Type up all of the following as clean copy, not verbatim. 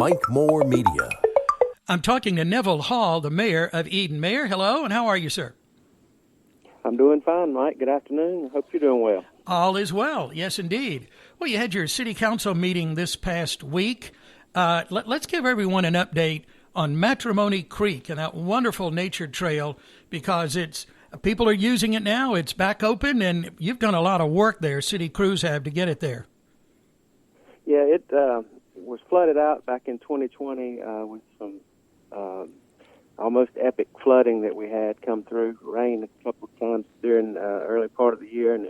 Mike Moore Media. I'm talking to Neville Hall, the mayor of Eden. Mayor, hello, and how are you, sir? I'm doing fine, Mike. Good afternoon. I hope you're doing well. All is well, yes, indeed. Well, you had your city council meeting this past week. Let's give everyone an update on Matrimony Creek and that wonderful nature trail, because people are using it now. It's back open, and you've done a lot of work there, city crews have, to get it there. Yeah, it was flooded out back in 2020 with some almost epic flooding that we had come through. Rain a couple of times during the early part of the year, and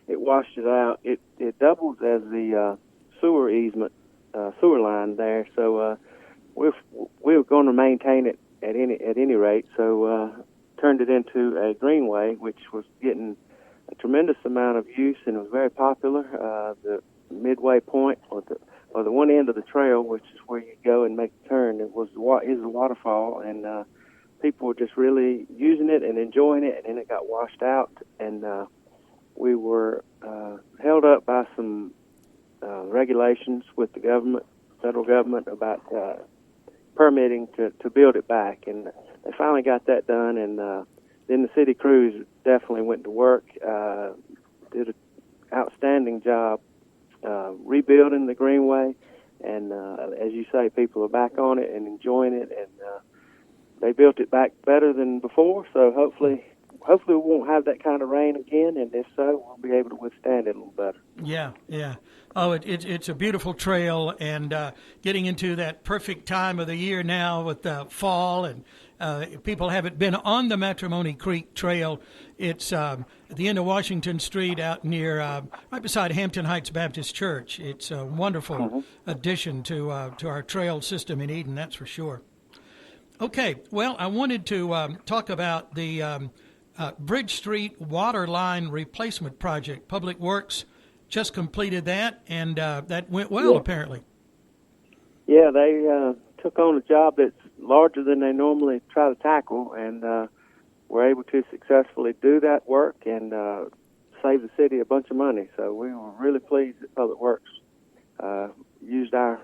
it washed it out. It doubles as the sewer easement, sewer line there. So we were going to maintain it at any rate. So turned it into a greenway, which was getting a tremendous amount of use, and it was very popular. The midway point, or the one end of the trail, which is where you go and make a turn, is a waterfall, and people were just really using it and enjoying it, and then it got washed out, and we were held up by some regulations with the government, federal government, about permitting to build it back, and they finally got that done, and then the city crews definitely went to work, did an outstanding job rebuilding the greenway, and as you say, people are back on it and enjoying it, and they built it back better than before, so hopefully we won't have that kind of rain again, and if so, we'll be able to withstand it a little better. Yeah. Oh, it's a beautiful trail, and getting into that perfect time of the year now with fall, and if people haven't been on the Matrimony Creek Trail, it's at the end of Washington Street out near, right beside Hampton Heights Baptist Church. It's a wonderful addition to our trail system in Eden, that's for sure. Okay, well, I wanted to talk about the Bridge Street water line replacement project. Public Works just completed that, and that went well, apparently. Yeah, they took on a job that's larger than they normally try to tackle, and were able to successfully do that work and save the city a bunch of money. So we were really pleased that Public Works used our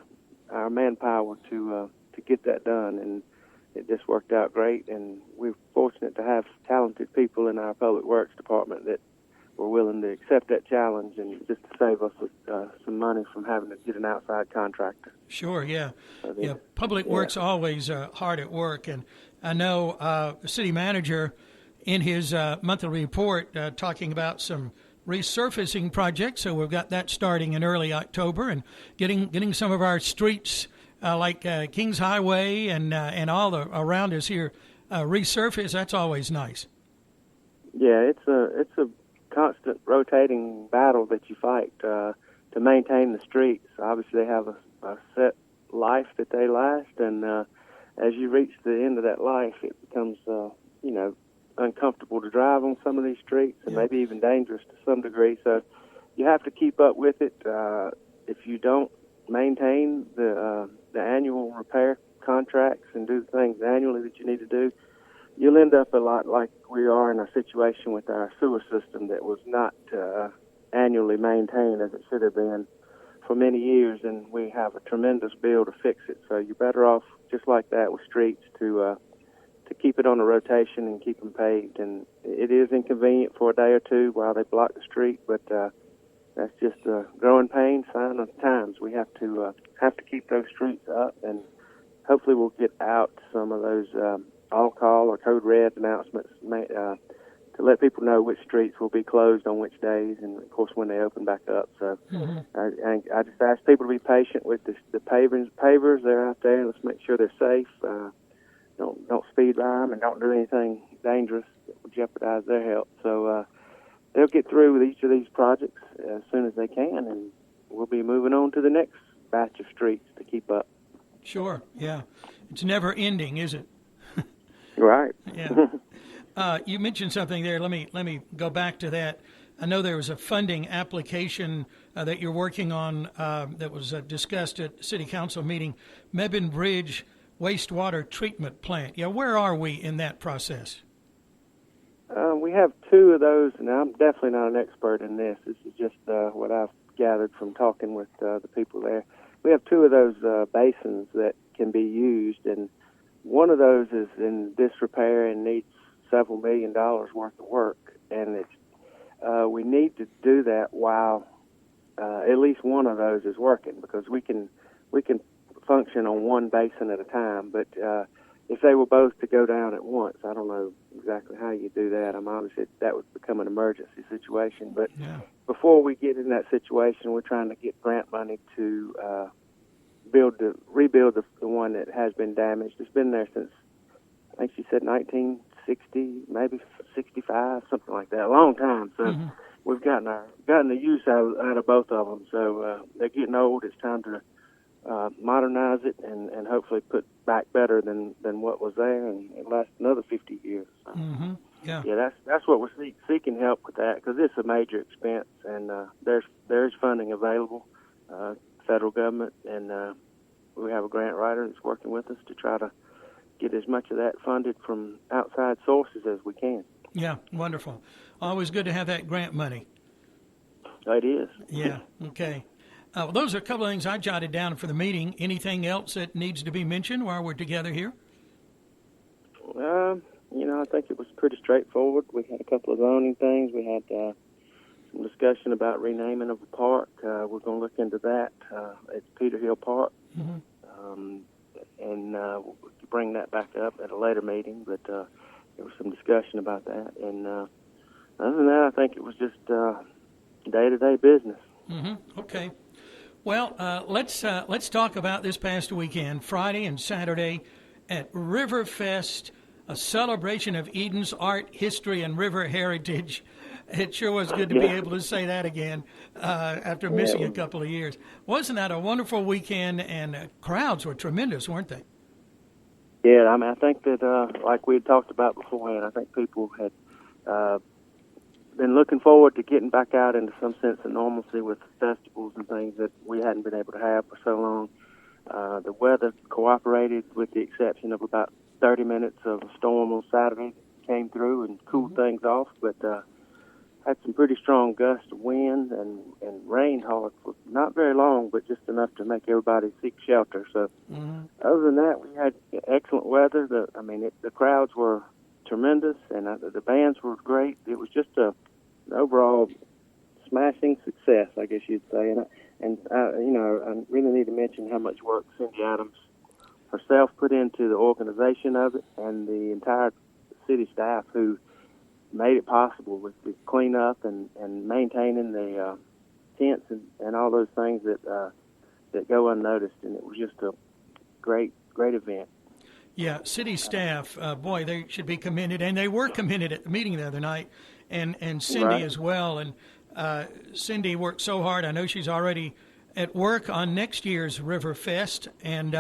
manpower to get that done, and it just worked out great. And we're fortunate to have talented people in our Public Works department that were willing to accept that challenge and just to save us some money from having to get an outside contractor. Sure, yeah. Public Works always hard at work, and I know the city manager in his monthly report talking about some resurfacing projects, so we've got that starting in early October, and getting some of our streets like Kings Highway and all the around us here resurfaced. That's always nice. Yeah, it's a constant rotating battle that you fight to maintain the streets. Obviously, they have a set life that they last, and as you reach the end of that life, it becomes uncomfortable to drive on some of these streets, and maybe even dangerous to some degree. So you have to keep up with it. If you don't maintain the annual repair contracts and do the things annually that you need to do, you'll end up a lot like we are in a situation with our sewer system that was not annually maintained as it should have been for many years, and we have a tremendous bill to fix it. So you're better off, just like that with streets, to keep it on a rotation and keep them paved. And it is inconvenient for a day or two while they block the street, but that's just a growing pain, sign of the times. We have to keep those streets up, and hopefully we'll get out some of those all-call or code red announcements to let people know which streets will be closed on which days, and of course when they open back up. So I just ask people to be patient with the pavers. They're out there. Let's make sure they're safe. Don't speed by them, and don't do anything dangerous that will jeopardize their health. So they'll get through with each of these projects as soon as they can, and we'll be moving on to the next batch of streets to keep up. Sure, yeah. It's never ending, is it? Right. Yeah. You mentioned something there. Let me go back to that. I know there was a funding application that you're working on that was discussed at City Council meeting, Mebane Bridge wastewater treatment plant. Yeah, where are we in that process? We have two of those, and I'm definitely not an expert in this. This is just what I've gathered from talking with the people there. we have two of those basins that can be used, and one of those is in disrepair and needs several $1 million worth of work, and we need to do that while at least one of those is working, because we can function on one basin at a time. But if they were both to go down at once, I don't know exactly how you do that. Obviously that would become an emergency situation. But before we get in that situation, we're trying to get grant money to rebuild the one that has been damaged. It's been there since, I think she said 1960, maybe 65, something like that, a long time. So we've gotten the use out of both of them. So they're getting old. It's time to modernize it and hopefully put back better than what was there, and it lasts another 50 years. So, yeah, that's what we're seeking help with that, because it's a major expense, and there's funding available, federal government, and we have a grant writer that's working with us to try to get as much of that funded from outside sources as we can. Yeah, wonderful. Always good to have that grant money. It is. Yeah, okay. Well, those are a couple of things I jotted down for the meeting. Anything else that needs to be mentioned while we're together here? I think it was pretty straightforward. We had a couple of zoning things. We had some discussion about renaming of the park. We're going to look into that. It's Peter Hill Park. And we'll bring that back up at a later meeting, but there was some discussion about that. And other than that, I think it was just day-to-day business. Okay. Well, let's talk about this past weekend, Friday and Saturday at Riverfest, a celebration of Eden's art, history, and river heritage. It sure was good to be able to say that again after missing a couple of years. Wasn't that a wonderful weekend? And crowds were tremendous, weren't they? Yeah, I think that, like we had talked about beforehand, I think people had been looking forward to getting back out into some sense of normalcy with festivals and things that we hadn't been able to have for so long. The weather cooperated, with the exception of about 30 minutes of a storm on Saturday that came through and cooled things off, but had some pretty strong gusts of wind and rain hard for not very long, but just enough to make everybody seek shelter. So other than that, we had excellent weather. The crowds were tremendous, and the bands were great. It was just an overall smashing success, I guess you'd say. And I really need to mention how much work Cindy Adams herself put into the organization of it, and the entire city staff who made it possible with the cleanup and maintaining the tents and all those things that go unnoticed. And it was just a great event. Yeah, city staff, boy, they should be commended, and they were commended at the meeting the other night, and Cindy as well. And Cindy worked so hard. I know she's already at work on next year's Riverfest, and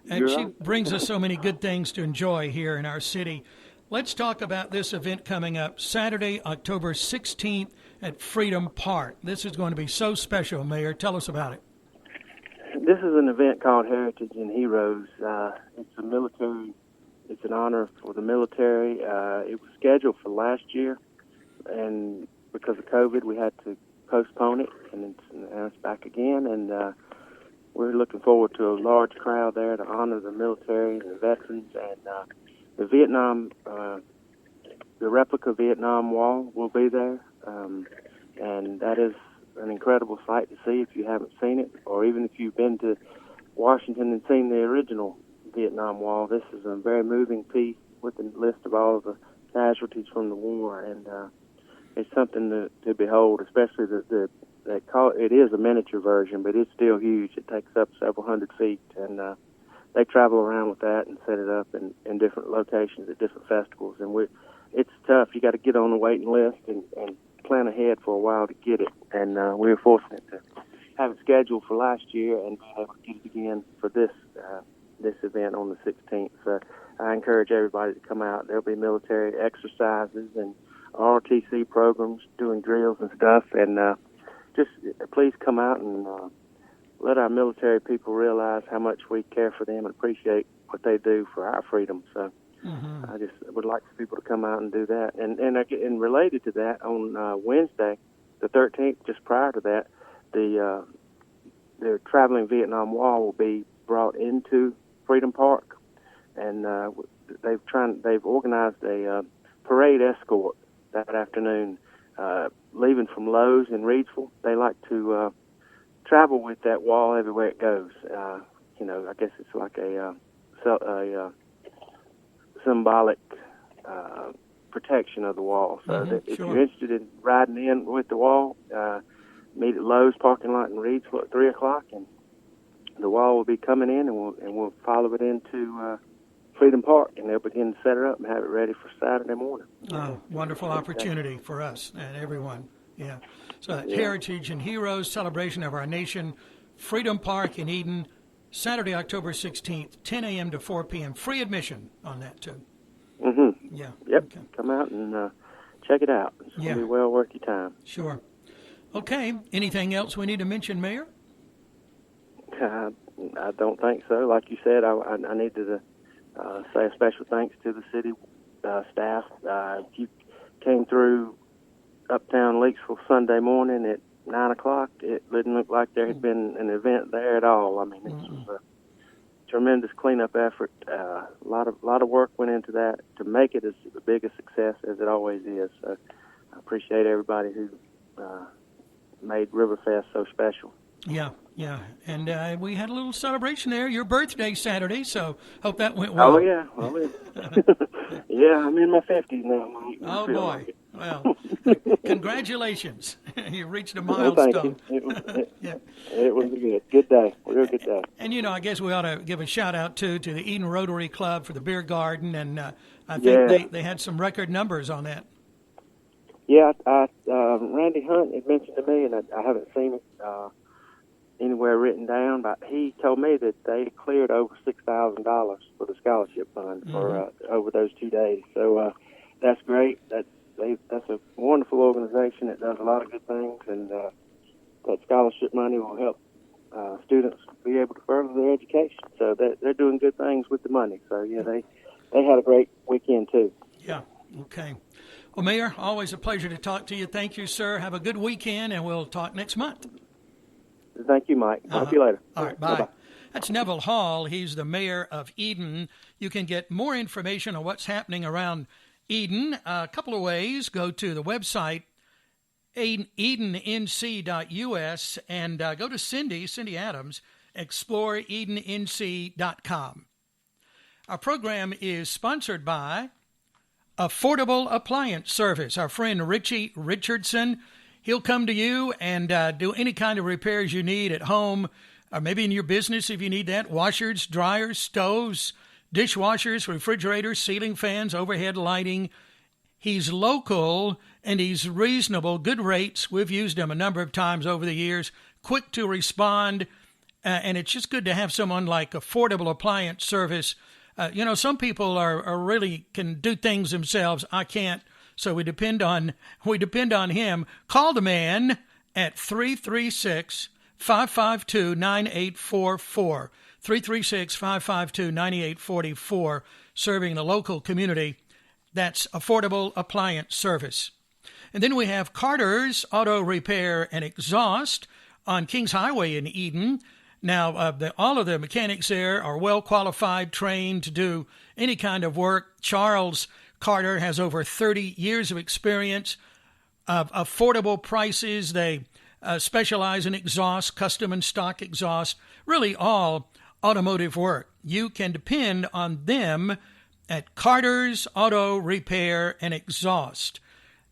she brings us so many good things to enjoy here in our city. Let's talk about this event coming up Saturday, October 16th at Freedom Park. This is going to be so special, Mayor. Tell us about it. This is an event called Heritage and Heroes. It's a military. It's an honor for the military. It was scheduled for last year, and because of COVID, we had to postpone it, and it's back again. And we're looking forward to a large crowd there to honor the military and the veterans. And the Vietnam, the replica Vietnam Wall will be there, and that is an incredible sight to see if you haven't seen it, or even if you've been to Washington and seen the original Vietnam Wall. This is a very moving piece with a list of all of the casualties from the war, and it's something to behold, especially it is a miniature version, but it's still huge. It takes up several hundred feet, and they travel around with that and set it up in different locations at different festivals. And it's tough. You got to get on the waiting list and plan ahead for a while to get it. And we were fortunate to have it scheduled for last year and be able to get it again for this event on the 16th. So I encourage everybody to come out. There'll be military exercises and ROTC programs doing drills and stuff. And just please come out and let our military people realize how much we care for them and appreciate what they do for our freedom. So I just would like for people to come out and do that. And related to that, on Wednesday, the 13th, just prior to that, the their traveling Vietnam Wall will be brought into Freedom Park, and they've organized a parade escort that afternoon, leaving from Lowe's in Reidsville. They like to travel with that wall everywhere it goes. I guess it's like a symbolic protection of the wall. So that if you're interested in riding in with the wall, meet at Lowe's parking lot in Reidsville at 3 o'clock, and the wall will be coming in, and we'll follow it into Freedom Park, and they'll begin to set it up and have it ready for Saturday morning. Oh, wonderful opportunity for us and everyone. Yeah. So Heritage and Heroes, celebration of our nation, Freedom Park in Eden, Saturday, October 16th, 10 a.m. to 4 p.m. Free admission on that, too. Mm-hmm. Yeah. Yep. Okay. Come out and check it out. It's going to be well worth your time. Sure. Okay. Anything else we need to mention, Mayor? I don't think so. Like you said, I needed to say a special thanks to the city staff. If you came through Uptown Leaksville Sunday morning at 9 o'clock, it didn't look like there had been an event there at all. I mean, it was a tremendous cleanup effort. A lot of work went into that to make it as big a success as it always is. So I appreciate everybody who made Riverfest so special. Yeah. And we had a little celebration there. Your birthday Saturday, so hope that went well. Oh, yeah. Yeah, I'm in my 50s now, Mike. Oh, boy. Well, congratulations. You reached a milestone. Well, thank you. It was a good day, real good day. And, I guess we ought to give a shout-out, too, to the Eden Rotary Club for the beer garden, and I think they had some record numbers on that. Yeah, Randy Hunt had mentioned to me, and I haven't seen it anywhere written down, but he told me that they cleared over $6,000 for the scholarship fund for over those 2 days. So that's great. That's a wonderful organization that does a lot of good things, and that scholarship money will help students be able to further their education. So they're doing good things with the money. So yeah, they had a great weekend too. Yeah. Okay. Well, Mayor, always a pleasure to talk to you. Thank you, sir. Have a good weekend, and we'll talk next month. Thank you, Mike. Talk to you later. All right, bye. Bye-bye. That's Neville Hall. He's the mayor of Eden. You can get more information on what's happening around Eden a couple of ways. Go to the website, edennc.us, and go to Cindy Adams, exploreedennc.com. Our program is sponsored by Affordable Appliance Service. Our friend Richie Richardson, he'll come to you and do any kind of repairs you need at home, or maybe in your business if you need that. Washers, dryers, stoves, dishwashers, refrigerators, ceiling fans, overhead lighting. He's local and he's reasonable, good rates. We've used him a number of times over the years, quick to respond, and it's just good to have someone like Affordable Appliance Service. Some people are really can do things themselves. I can't. So we depend on him. Call the man at 336-552-9844. 336-552-9844, serving the local community. That's Affordable Appliance Service. And then we have Carter's Auto Repair and Exhaust on Kings Highway in Eden. Now, all of the mechanics there are well qualified, trained to do any kind of work. Charles Carter has over 30 years of experience, of affordable prices. They specialize in exhaust, custom and stock exhaust, really all automotive work. You can depend on them at Carter's Auto Repair and Exhaust.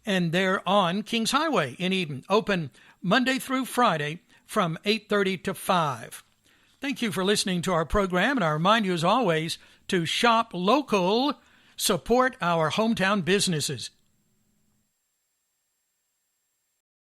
And they're on Kings Highway in Eden, open Monday through Friday from 8:30 to 5. Thank you for listening to our program, and I remind you as always to shop local, support our hometown businesses.